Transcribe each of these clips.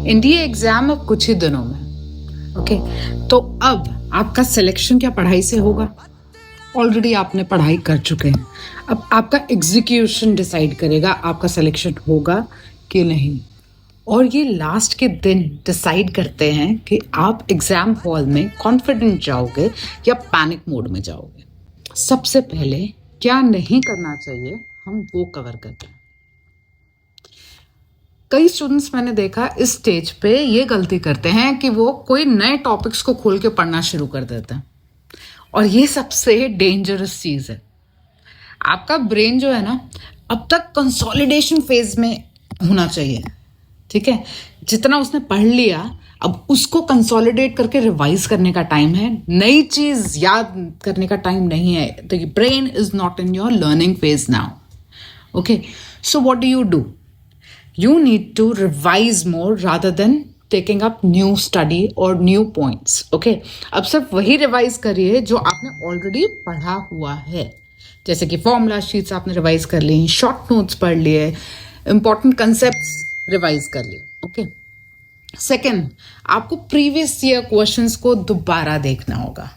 NDA exam अब कुछ ही दिनों में। ओके, तो अब आपका सिलेक्शन क्या पढ़ाई से होगा? ऑलरेडी आपने पढ़ाई कर चुके हैं। अब आपका एग्जीक्यूशन डिसाइड करेगा आपका सिलेक्शन होगा कि नहीं। और ये लास्ट के दिन डिसाइड करते हैं कि आप एग्जाम हॉल में कॉन्फिडेंट जाओगे या पैनिक मोड में जाओगे। सबसे पहले क्या नहीं करना चाहिए हम वो कवर करते हैं। कई स्टूडेंट्स मैंने देखा इस स्टेज पे ये गलती करते हैं कि वो कोई नए टॉपिक्स को खोल के पढ़ना शुरू कर देते हैं, और ये सबसे डेंजरस चीज है। आपका ब्रेन जो है ना, अब तक कंसोलिडेशन फेज में होना चाहिए। ठीक है, जितना उसने पढ़ लिया अब उसको कंसोलिडेट करके रिवाइज करने का टाइम है, नई चीज याद करने का टाइम नहीं है। The brain is not in your learning phase now. Okay, so what do you do? You need to revise more rather than taking up new study or new points. Okay? अब सिर्फ वही revise करिए जो आपने already पढ़ा हुआ है। जैसे कि फॉर्मूला शीट्स आपने रिवाइज कर ली, शॉर्ट नोट्स पढ़ लिए, इंपॉर्टेंट कंसेप्ट्स रिवाइज कर लिए। ओके, सेकेंड, आपको प्रीवियस ईयर क्वेश्चंस को दोबारा देखना होगा।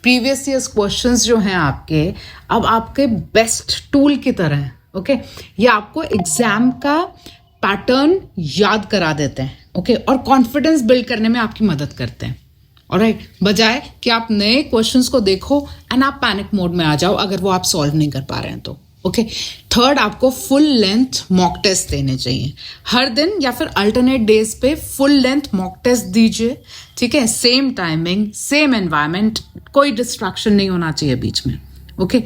प्रीवियस ईयर क्वेश्चंस जो हैं आपके, अब आपके बेस्ट टूल की तरह हैं। ओके, ये आपको एग्जाम का पैटर्न याद करा देते हैं। ओके, और कॉन्फिडेंस बिल्ड करने में आपकी मदद करते हैं। ऑलराइट, बजाय कि आप नए क्वेश्चंस को देखो एंड आप पैनिक मोड में आ जाओ अगर वो आप सॉल्व नहीं कर पा रहे हैं तो। ओके, थर्ड, आपको फुल लेंथ मॉक टेस्ट देने चाहिए हर दिन, या फिर अल्टरनेट डेज पे फुल लेंथ मॉक टेस्ट दीजिए। ठीक है, सेम टाइमिंग, सेम एनवायरमेंट, कोई डिस्ट्रैक्शन नहीं होना चाहिए बीच में। ओके,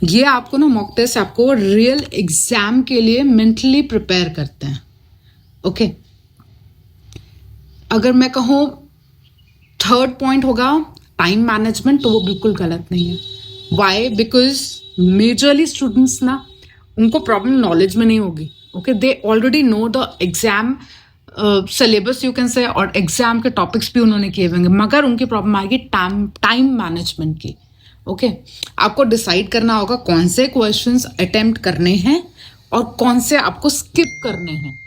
ये आपको ना मॉक टेस्ट आपको रियल एग्जाम के लिए मेंटली प्रिपेयर करते हैं। ओके, अगर मैं कहूँ थर्ड पॉइंट होगा टाइम मैनेजमेंट, तो वो बिल्कुल गलत नहीं है। वाई? बिकॉज मेजरली स्टूडेंट्स ना, उनको प्रॉब्लम नॉलेज में नहीं होगी। Okay, they already know the exam syllabus you can say, और एग्जाम के टॉपिक्स भी उन्होंने किए होंगे, मगर उनकी प्रॉब्लम आएगी टाइम मैनेजमेंट की। ओके, आपको डिसाइड करना होगा कौन से क्वेश्चंस अटेम्प्ट करने हैं और कौन से आपको स्किप करने हैं,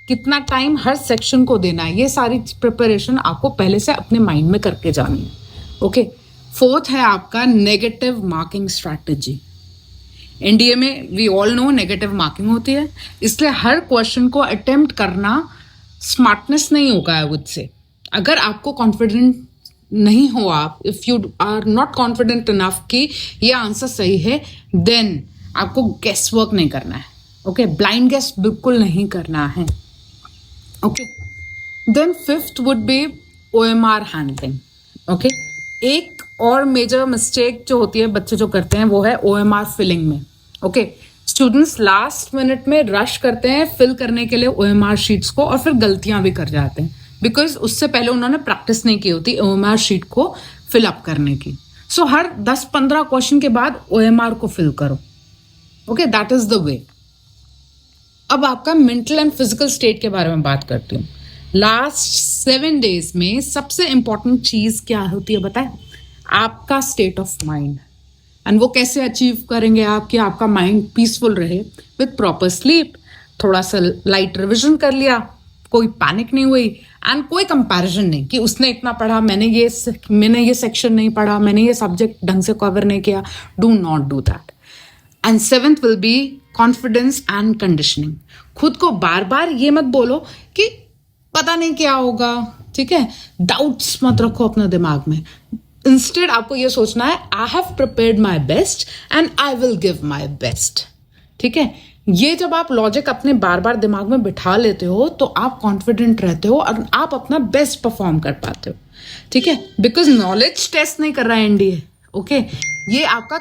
कितना टाइम हर सेक्शन को देना है। ये सारी प्रिपरेशन आपको पहले से अपने माइंड में करके जानी है। ओके, फोर्थ है आपका नेगेटिव मार्किंग स्ट्रैटेजी। एनडीए में we all know negative marking होती है, इसलिए हर क्वेश्चन को अटेम्प्ट करना स्मार्टनेस नहीं होगा है मुझसे। अगर आपको कॉन्फिडेंट नहीं हो आप, if you are not confident enough कि ये आंसर सही है, देन आपको गेस वर्क नहीं करना है। ओके, ब्लाइंड गेस बिल्कुल नहीं करना है। Okay, then fifth would be OMR handling. Okay, एक और मेजर मिस्टेक जो होती है बच्चे जो करते हैं वो है OMR फिलिंग में। ओके, स्टूडेंट्स लास्ट मिनट में रश करते हैं फिल करने के लिए OMR शीट्स को, और फिर गलतियां भी कर जाते हैं बिकॉज उससे पहले उन्होंने प्रैक्टिस नहीं की होती OMR शीट को फिल अप करने की। सो हर 10-15 क्वेश्चन के बाद OMR को फिल करो। Okay, that is the way. अब आपका मेंटल एंड फिजिकल स्टेट के बारे में बात करती हूँ। लास्ट 7 डेज में सबसे इंपॉर्टेंट चीज क्या होती है बताएं? आपका स्टेट ऑफ माइंड। एंड वो कैसे अचीव करेंगे आप कि आपका माइंड पीसफुल रहे? विद प्रॉपर स्लीप, थोड़ा सा लाइट रिविजन कर लिया, कोई पैनिक नहीं हुई, एंड कोई कंपैरिजन नहीं कि उसने इतना पढ़ा, मैंने ये सेक्शन नहीं पढ़ा, मैंने ये सब्जेक्ट ढंग से कवर नहीं किया। Do not do that. And seventh will be confidence and conditioning. खुद को बार बार ये मत बोलो कि पता नहीं क्या होगा। ठीक है, डाउट्स मत रखो अपने दिमाग में। इंस्टेड आपको ये सोचना है I have prepared my best and I will give my best. ठीक है, ये जब आप लॉजिक अपने बार बार दिमाग में बिठा लेते हो तो आप कॉन्फिडेंट रहते हो और आप अपना बेस्ट परफॉर्म कर पाते हो। ठीक है, बिकॉज नॉलेज टेस्ट नहीं कर रहा है एनडीए। ओके, ये आपका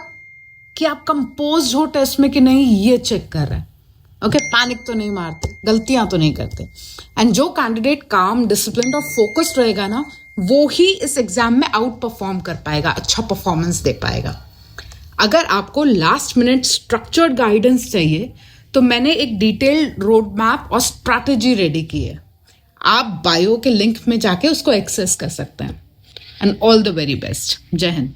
कि आप कंपोज हो टेस्ट में कि नहीं ये चेक कर रहा है। ओके, पैनिक तो नहीं मारते, गलतियां तो नहीं करते। एंड जो कैंडिडेट काम, डिसिप्लिन और फोकस्ड रहेगा ना, वो ही इस एग्जाम में आउट परफॉर्म कर पाएगा, अच्छा परफॉर्मेंस दे पाएगा। अगर आपको लास्ट मिनट स्ट्रक्चर्ड गाइडेंस चाहिए तो मैंने एक डिटेल्ड रोड मैप और स्ट्रैटेजी रेडी की है। आप बायो के लिंक में जाके उसको एक्सेस कर सकते हैं। And all the very best. जय हिंद।